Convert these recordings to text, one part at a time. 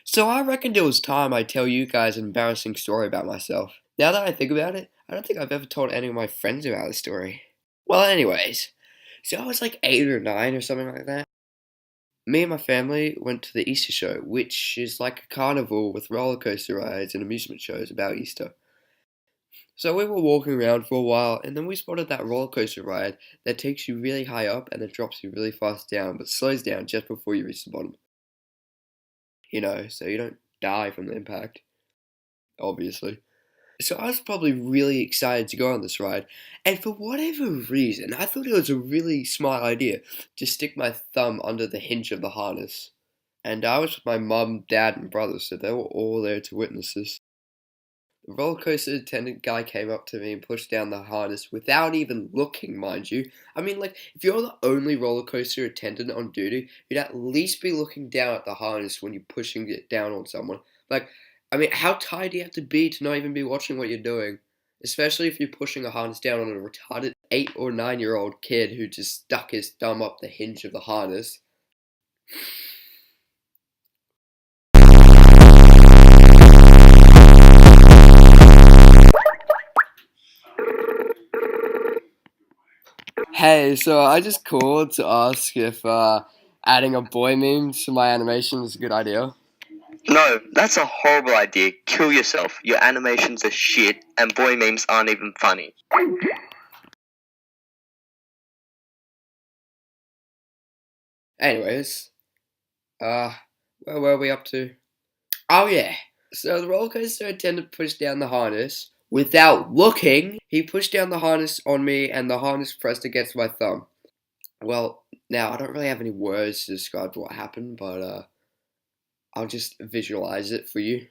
So I reckoned it was time I tell you guys an embarrassing story about myself. Now that I think about it, I don't think I've ever told any of my friends about this story. Well, anyways, so I was like 8 or 9 or something like that. Me and my family went to the Easter show, which is like a carnival with roller coaster rides and amusement shows about Easter. So we were walking around for a while, and then we spotted that roller coaster ride that takes you really high up and then drops you really fast down, but slows down just before you reach the bottom. So you don't die from the impact, obviously. So I was probably really excited to go on this ride, and for whatever reason, I thought it was a really smart idea to stick my thumb under the hinge of the harness. And I was with my mum, dad, and brother, so they were all there to witness this. The roller coaster attendant guy came up to me and pushed down the harness without even looking, mind you. I mean, like, if you're the only roller coaster attendant on duty, you'd at least be looking down at the harness when you're pushing it down on someone. Like, I mean, how tired do you have to be to not even be watching what you're doing? Especially if you're pushing a harness down on a retarded 8 or 9-year-old kid who just stuck his thumb up the hinge of the harness. Hey, so I just called to ask if adding a boy meme to my animation is a good idea. No, that's a horrible idea. Kill yourself. Your animations are shit, and boy memes aren't even funny. Anyways, where were we up to? Oh yeah. So the roller coaster attendant pushed down the harness without looking. He pushed down the harness on me, and the harness pressed against my thumb. Well, now I don't really have any words to describe what happened, but I'll just visualize it for you.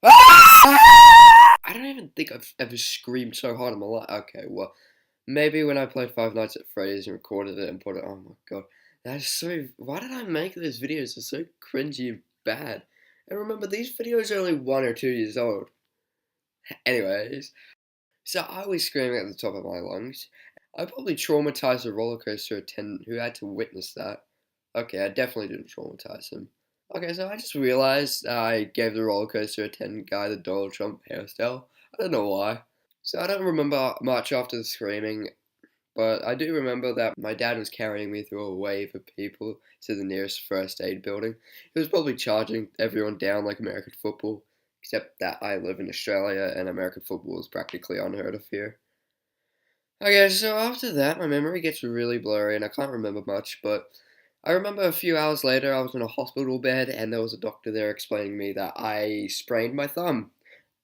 I don't even think I've ever screamed so hard in my life. Okay, well, maybe when I played Five Nights at Freddy's and recorded it and put it. Oh my god, that is so. Why did I make those videos? They're so cringy and bad. And remember, these videos are only 1 or 2 years old. Anyways, so I was screaming at the top of my lungs. I probably traumatized the roller coaster attendant who had to witness that. Okay, I definitely didn't traumatize him. Okay, so I just realized I gave the roller coaster attendant guy the Donald Trump hairstyle. I don't know why. So I don't remember much after the screaming, but I do remember that my dad was carrying me through a wave of people to the nearest first aid building. He was probably charging everyone down like American football, except that I live in Australia and American football is practically unheard of here. Okay, so after that, my memory gets really blurry and I can't remember much, but I remember a few hours later I was in a hospital bed and there was a doctor there explaining me that I sprained my thumb.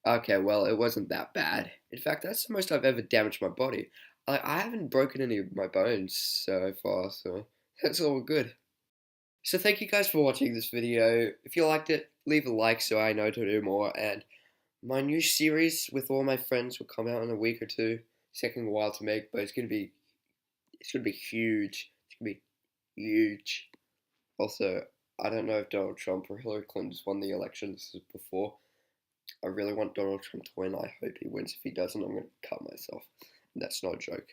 Okay, well, it wasn't that bad. In fact, that's the most I've ever damaged my body. I haven't broken any of my bones so far, so that's all good. So thank you guys for watching this video. If you liked it, leave a like so I know to do more, and my new series with all my friends will come out in a week or two. It's taking a while to make, but it's gonna be huge. It's gonna be huge. Also, I don't know if Donald Trump or Hillary Clinton's won the election. This is before. I really want Donald Trump to win. I hope he wins. If he doesn't, I'm gonna cut myself. And that's not a joke.